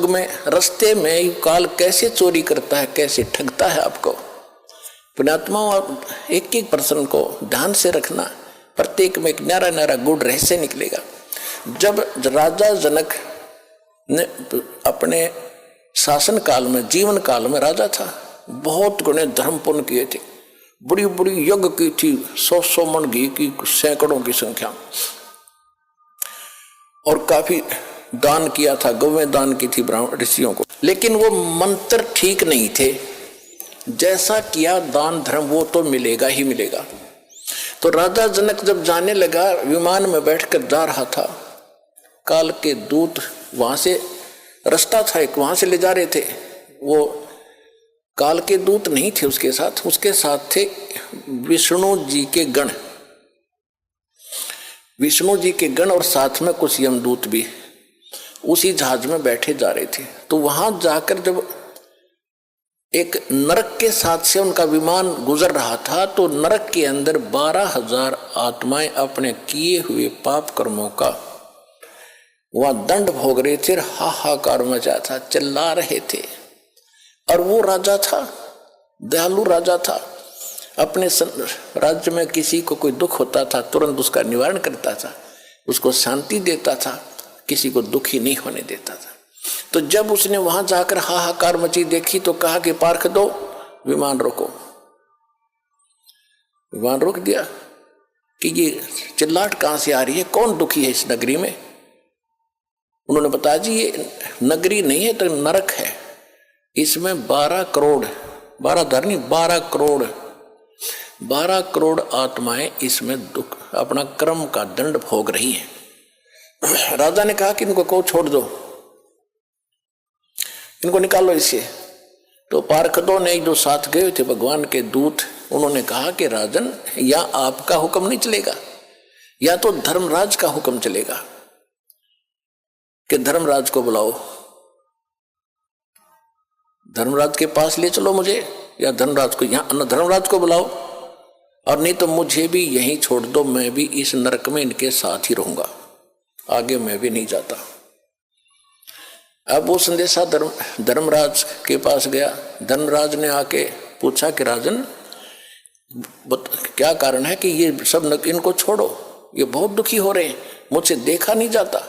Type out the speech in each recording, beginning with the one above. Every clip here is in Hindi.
में रास्ते में काल कैसे चोरी करता है, कैसे ठगता है आपको। पुण्यात्माओं, एक एक पर्सन को ध्यान से रखना, प्रत्येक में एक न्यारा न्यारा गुड़ रहस्य निकलेगा। जब राजा जनक ने अपने शासन काल में, जीवन काल में राजा था, बहुत गुणे धर्म पुण्य किए थे, बड़ी बड़ी यज्ञ की थी, 100 मन घी की, सैकड़ों की संख्या, और काफी दान किया था, गौवें दान की थी ब्राह्मण ऋषियों को। लेकिन वो मंत्र ठीक नहीं थे, जैसा किया दान धर्म वो तो मिलेगा ही मिलेगा। तो राजा जनक जब जाने लगा, विमान में बैठकर जा रहा था, काल के दूत वहां से रास्ता था एक, वहां से ले जा रहे थे। वो काल के दूत नहीं थे उसके साथ थे विष्णु जी के गण, विष्णु जी के गण, और साथ में कुछ यमदूत भी उसी जहाज में बैठे जा रहे थे। तो वहां जाकर जब एक नरक के साथ से उनका विमान गुजर रहा था, तो नरक के अंदर 12,000 आत्माएं अपने किए हुए पाप कर्मों का वहां दंड भोग रहे थे, हाहाकार मचा था, चिल्ला रहे थे। और वो राजा था, दयालु राजा था, अपने राज्य में किसी को कोई दुख होता था तुरंत उसका निवारण करता था, उसको शांति देता था, किसी को दुखी नहीं होने देता था। तो जब उसने वहां जाकर हाहाकार मची देखी तो कहा कि पार्ख दो, विमान रोको। विमान रोक दिया कि ये चिल्लाहट कहां से आ रही है, कौन दुखी है इस नगरी में। उन्होंने बताया जी ये नगरी नहीं है तो नरक है, इसमें 12 करोड़, 12 करोड़ आत्माएं इसमें दुख अपना कर्म का दंड भोग रही हैं। राजा ने कहा कि इनको को छोड़ दो, इनको निकालो इससे। तो पार्षदों ने जो साथ गए थे भगवान के दूत, उन्होंने कहा कि राजन, या आपका हुक्म नहीं चलेगा, या तो धर्मराज का हुक्म चलेगा कि धर्मराज को बुलाओ, धर्मराज के पास ले चलो मुझे, या धर्मराज को यहाँ धर्मराज को बुलाओ, और नहीं तो मुझे भी यहीं छोड़ दो, मैं भी इस नरक में इनके साथ ही रहूंगा, आगे मैं भी नहीं जाता। अब वो संदेशा धर्मराज के पास गया। धर्मराज ने आके पूछा कि राजन क्या कारण है कि ये सब इनको छोड़ो, ये बहुत दुखी हो रहे हैं, मुझसे देखा नहीं जाता।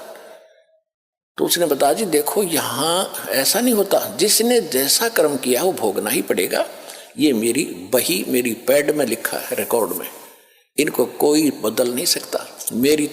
तो उसने बताया जी देखो, यहाँ ऐसा नहीं होता, जिसने जैसा कर्म किया वो भोगना ही पड़ेगा। ये मेरी बही, मेरी पैड में लिखा है, रिकॉर्ड में, इनको कोई बदल नहीं सकता। मेरी